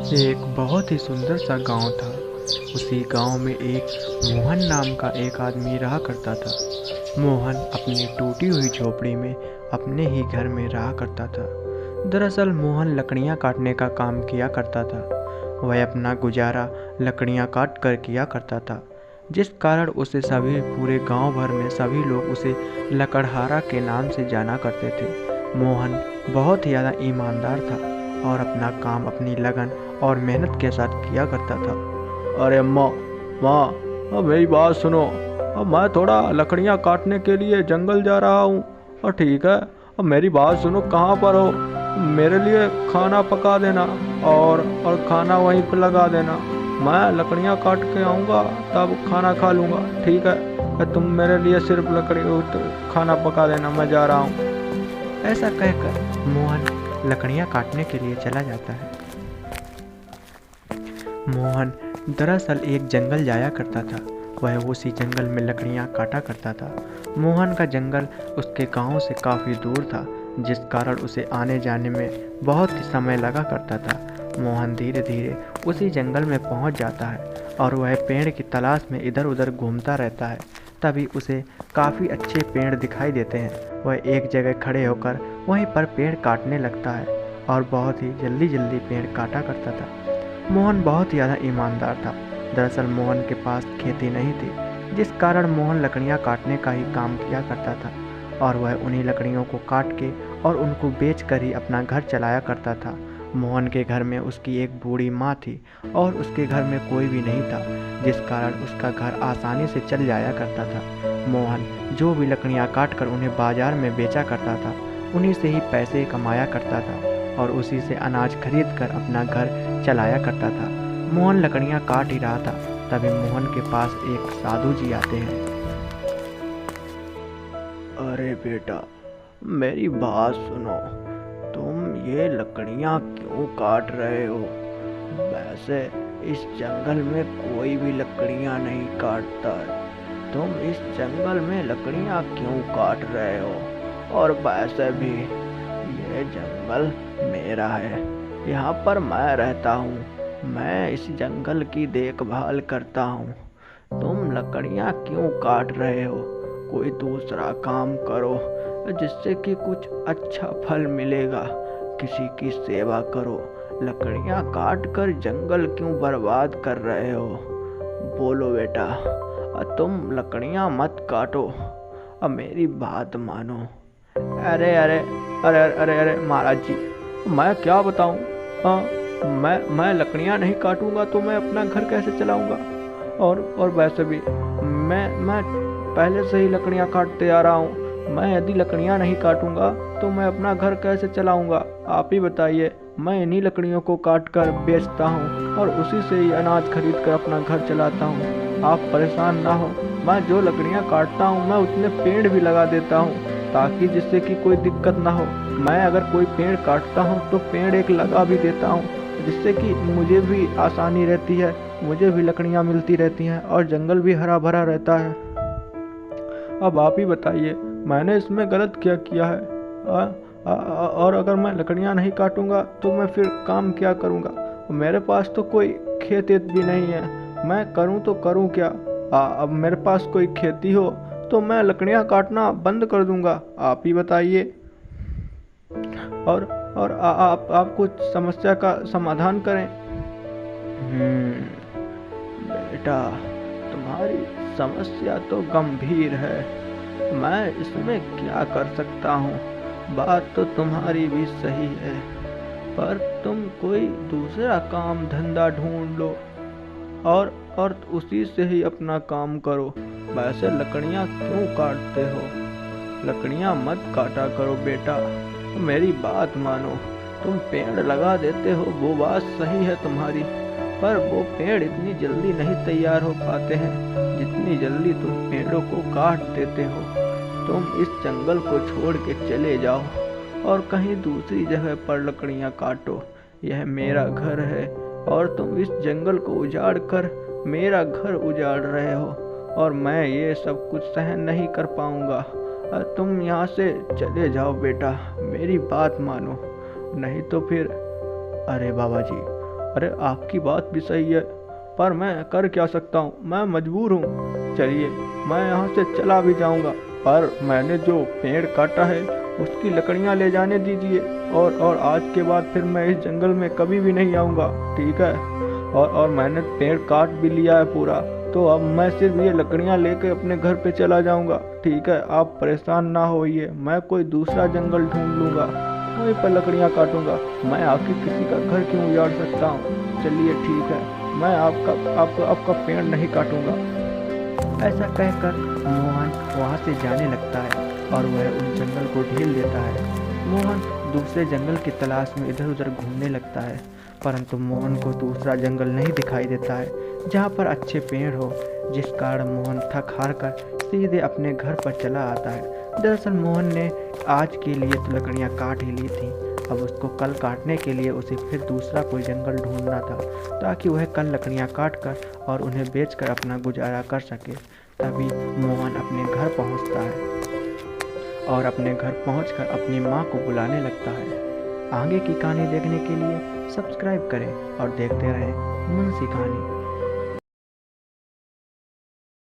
एक बहुत ही सुंदर सा गांव था। उसी गांव में एक मोहन नाम का एक आदमी रहा करता था। मोहन अपनी टूटी हुई झोपड़ी में अपने ही घर में रहा करता था। दरअसल मोहन लकड़ियां काटने का काम किया करता था। वह अपना गुजारा लकड़ियां काट कर किया करता था, जिस कारण उसे सभी पूरे गांव भर में सभी लोग उसे लकड़हारा के नाम से जाना करते थे। मोहन बहुत ही ज़्यादा ईमानदार था और अपना काम अपनी लगन और मेहनत के साथ किया करता था। अरे माँ, माँ, अब मेरी बात सुनो। अब मैं थोड़ा लकड़ियाँ काटने के लिए जंगल जा रहा हूँ। और ठीक है, अब मेरी बात सुनो, कहाँ पर हो? मेरे लिए खाना पका देना और खाना वहीं पर लगा देना। मैं लकड़ियाँ काट के आऊँगा, तब खाना खा लूँगा, ठीक है? तुम मेरे लिए सिर्फ लकड़ी खाना पका देना, मैं जा रहा हूँ। ऐसा कहकर मोहन लकड़ियाँ काटने के लिए चला जाता है। मोहन दरअसल एक जंगल जाया करता था। वह उसी जंगल में लकड़ियाँ काटा करता था। मोहन का जंगल उसके गांव से काफ़ी दूर था, जिस कारण उसे आने जाने में बहुत ही समय लगा करता था। मोहन धीरे धीरे उसी जंगल में पहुंच जाता है और वह पेड़ की तलाश में इधर उधर घूमता रहता है। तभी उसे काफ़ी अच्छे पेड़ दिखाई देते हैं। वह एक जगह खड़े होकर वहीं पर पेड़ काटने लगता है और बहुत ही जल्दी जल्दी पेड़ काटा करता था। मोहन बहुत ही ज़्यादा ईमानदार था। दरअसल मोहन के पास खेती नहीं थी, जिस कारण मोहन लकड़ियाँ काटने का ही काम किया करता था और वह उन्हीं लकड़ियों को काट के और उनको बेच कर ही अपना घर चलाया करता था। मोहन के घर में उसकी एक बूढ़ी माँ थी और उसके घर में कोई भी नहीं था, जिस कारण उसका घर आसानी से चल जाया करता था। मोहन जो भी लकड़ियाँ काट कर उन्हें बाजार में बेचा करता था, उन्हीं से ही पैसे कमाया करता था और उसी से अनाज खरीद कर अपना घर चलाया करता था। मोहन लकड़ियाँ काट ही रहा था, तभी मोहन के पास एक साधु जी आते हैं। अरे बेटा, मेरी बात सुनो। तुम ये लकड़ियाँ क्यों काट रहे हो? वैसे इस जंगल में कोई भी लकड़ियाँ नहीं काटता है। तुम इस जंगल में लकड़ियाँ क्यों काट रहे हो? और वैसे भी ये जंगल मेरा है, यहाँ पर मैं रहता हूँ। मैं इस जंगल की देखभाल करता हूँ। तुम लकड़ियाँ क्यों काट रहे हो? कोई दूसरा काम करो जिससे कि कुछ अच्छा फल मिलेगा। किसी की सेवा करो। लकड़ियाँ काट कर जंगल क्यों बर्बाद कर रहे हो? बोलो बेटा, तुम लकड़ियाँ मत काटो, अब मेरी बात मानो। अरे अरे अरे अरे अरे महाराज जी, मैं क्या बताऊं? हाँ, मैं लकड़ियां नहीं काटूंगा तो मैं अपना घर कैसे चलाऊंगा? और वैसे भी मैं पहले से ही लकड़ियां काटते आ रहा हूँ। मैं यदि लकड़ियां नहीं काटूंगा तो मैं अपना घर कैसे चलाऊंगा? आप ही बताइए। मैं इन्हीं लकड़ियों को काट कर बेचता हूँ और उसी से ही अनाज खरीद कर अपना घर चलाता हूँ। आप परेशान ना हो। मैं जो लकड़ियाँ काटता हूँ मैं उतने पेड़ भी लगा देता हूँ, ताकि जिससे कि कोई दिक्कत ना हो। मैं अगर कोई पेड़ काटता हूँ तो पेड़ एक लगा भी देता हूँ, जिससे कि मुझे भी आसानी रहती है, मुझे भी लकड़ियाँ मिलती रहती हैं और जंगल भी हरा भरा रहता है। अब आप ही बताइए, मैंने इसमें गलत क्या किया है? और अगर मैं लकड़ियाँ नहीं काटूंगा तो मैं फिर काम क्या करूँगा? मेरे पास तो कोई खेत वेत भी नहीं है। मैं करूँ तो करूँ क्या? अब मेरे पास कोई खेती हो तो मैं लकड़ियाँ काटना बंद कर दूंगा। आप ही बताइए। और आप कुछ समस्या का समाधान करें। बेटा, तुम्हारी समस्या तो गंभीर है। मैं इसमें क्या कर सकता हूँ? बात तो तुम्हारी भी सही है, पर तुम कोई दूसरा काम धंधा ढूंढ लो और उसी से ही अपना काम करो। वैसे लकड़ियाँ क्यों काटते हो? लकड़ियाँ मत काटा करो बेटा, मेरी बात मानो। तुम पेड़ लगा देते हो, वो बात सही है तुम्हारी, पर वो पेड़ इतनी जल्दी नहीं तैयार हो पाते हैं जितनी जल्दी तुम पेड़ों को काट देते हो। तुम इस जंगल को छोड़ के चले जाओ और कहीं दूसरी जगह पर लकड़ियाँ काटो। यह मेरा घर है और तुम इस जंगल को उजाड़ कर मेरा घर उजाड़ रहे हो और मैं ये सब कुछ सहन नहीं कर पाऊंगा। तुम यहाँ से चले जाओ बेटा, मेरी बात मानो, नहीं तो फिर। अरे बाबा जी, अरे आपकी बात भी सही है, पर मैं कर क्या सकता हूँ, मैं मजबूर हूँ। चलिए मैं यहाँ से चला भी जाऊँगा, पर मैंने जो पेड़ काटा है उसकी लकड़ियाँ ले जाने दीजिए। और आज के बाद फिर मैं इस जंगल में कभी भी नहीं आऊँगा, ठीक है। और मैंने पेड़ काट भी लिया है पूरा, तो अब मैं सिर्फ ये लकड़ियाँ लेकर अपने घर पे चला जाऊँगा, ठीक है। आप परेशान ना होइए, मैं कोई दूसरा जंगल ढूंढ लूँगा, वहीं पर लकड़ियाँ काटूंगा। मैं आखिर किसी का घर क्यों उजाड़ सकता हूँ। चलिए ठीक है, मैं आपका पेड़ नहीं काटूंगा। ऐसा कहकर मोहन वहाँ से जाने लगता है और वह उस जंगल को ढील देता है। मोहन दूसरे जंगल की तलाश में इधर उधर घूमने लगता है, परंतु मोहन को दूसरा जंगल नहीं दिखाई देता है जहाँ पर अच्छे पेड़ हो, जिस कारण मोहन थक हार कर सीधे अपने घर पर चला आता है। दरअसल मोहन ने आज के लिए तो लकड़ियाँ काट ही ली थी, अब उसको कल काटने के लिए उसे फिर दूसरा कोई जंगल ढूंढना था, ताकि वह कल लकड़ियाँ काट कर और उन्हें बेचकर अपना गुजारा कर सके। तभी मोहन अपने घर पहुंचता है और अपने घर पहुंचकर अपनी माँ को बुलाने लगता है। आगे की कहानी देखने के लिए सब्सक्राइब करें और देखते रहें मुंशी कहानी।